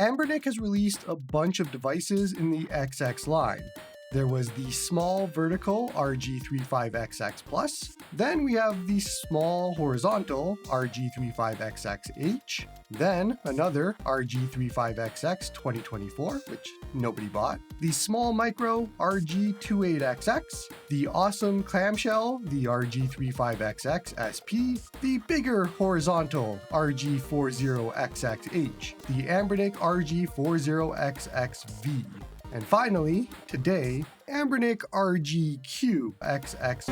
Anbernic has released a bunch of devices in the XX line. There was the small vertical RG35XX Plus, then we have the small horizontal RG35XXH, then another RG35XX 2024, which nobody bought, the small micro RG28XX, the awesome clamshell, the RG35XX SP, the bigger horizontal RG40XXH, the Anbernic RG40XXV, and finally, today, Anbernic RG-CubeXX.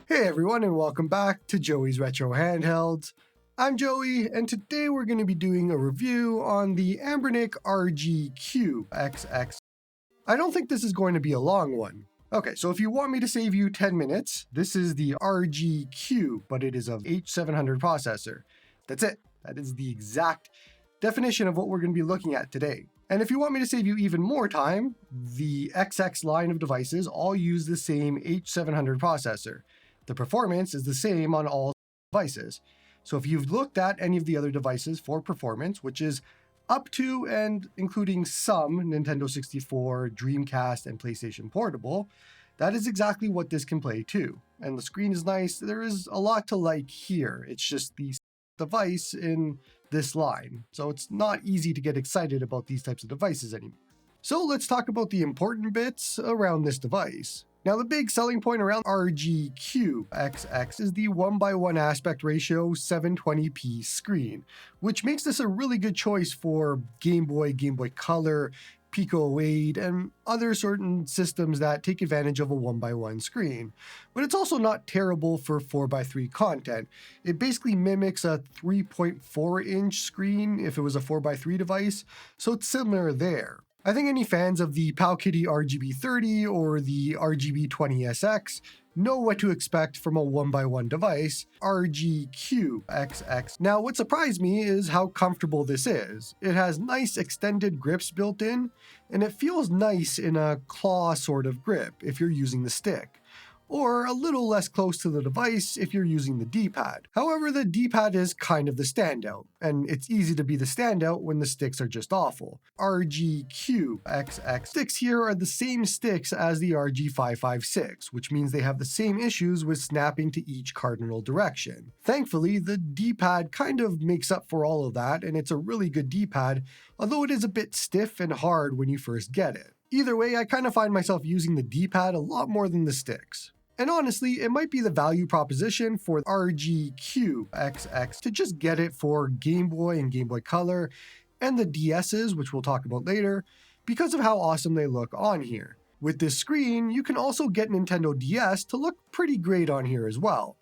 Hey everyone, and welcome back to Joey's Retro Handhelds. I'm Joey, and today we're going to be doing a review on the Anbernic RG-CubeXX. I don't think this is going to be a long one. Okay, so if you want me to save you 10 minutes, this is the RG-Cube, but it is a H700 processor. That's it. That is the exact definition of what we're going to be looking at today. And if you want me to save you even more time, the XX line of devices all use the same H700 processor. The performance is the same on all devices. So if you've looked at any of the other devices for performance, which is up to and including some Nintendo 64, Dreamcast, and PlayStation Portable, that is exactly what this can play too. And the screen is nice. There is a lot to like here. It's just the device in this line, so it's not easy to get excited about these types of devices anymore. So let's talk about the important bits around this device. Now, the big selling point around RG-CubeXX is the 1:1 aspect ratio 720p screen, which makes this a really good choice for Game Boy, Game Boy Color, Pico 8, and other certain systems that take advantage of a 1:1 screen. But it's also not terrible for 4:3 content. It basically mimics a 3.4-inch screen if it was a 4:3 device, so it's similar there. I think any fans of the Powkiddy RGB30 or the RGB20SX know what to expect from a 1:1 device, RG-CubeXX. Now, what surprised me is how comfortable this is. It has nice extended grips built in, and it feels nice in a claw sort of grip if you're using the stick, or a little less close to the device if you're using the D-pad. However, the D-pad is kind of the standout, and it's easy to be the standout when the sticks are just awful. RG-CubeXX sticks here are the same sticks as the RG556, which means they have the same issues with snapping to each cardinal direction. Thankfully, the D-pad kind of makes up for all of that, and it's a really good D-pad, although it is a bit stiff and hard when you first get it. Either way, I kind of find myself using the D-pad a lot more than the sticks. And honestly, it might be the value proposition for RG-CubeXX to just get it for Game Boy and Game Boy Color and the DS's, which we'll talk about later, because of how awesome they look on here. With this screen, you can also get Nintendo DS to look pretty great on here as well.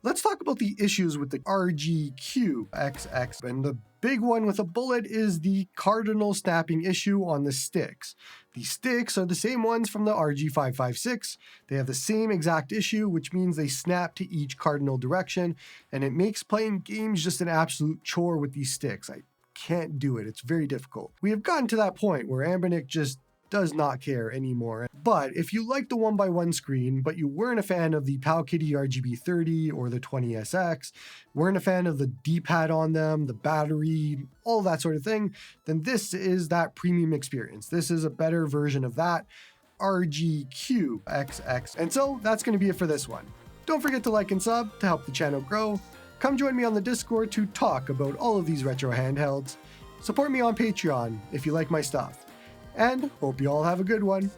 Let's talk about the issues with the RG-CubeXX, and the big one with a bullet is the cardinal snapping issue on the sticks. The sticks are the same ones from the RG556. They have the same exact issue, which means they snap to each cardinal direction, and it makes playing games just an absolute chore with these sticks. I can't do it. It's very difficult. We have gotten to that point where Anbernic just does not care anymore. But if you like the 1:1 screen, but you weren't a fan of the Powkiddy RGB30 or the 20SX, weren't a fan of the D-pad on them, the battery, all that sort of thing, then this is that premium experience. This is a better version of that, RG-CubeXX. And so that's going to be it for this one. Don't forget to like and sub to help the channel grow. Come join me on the Discord to talk about all of these retro handhelds. Support me on Patreon if you like my stuff. And hope you all have a good one.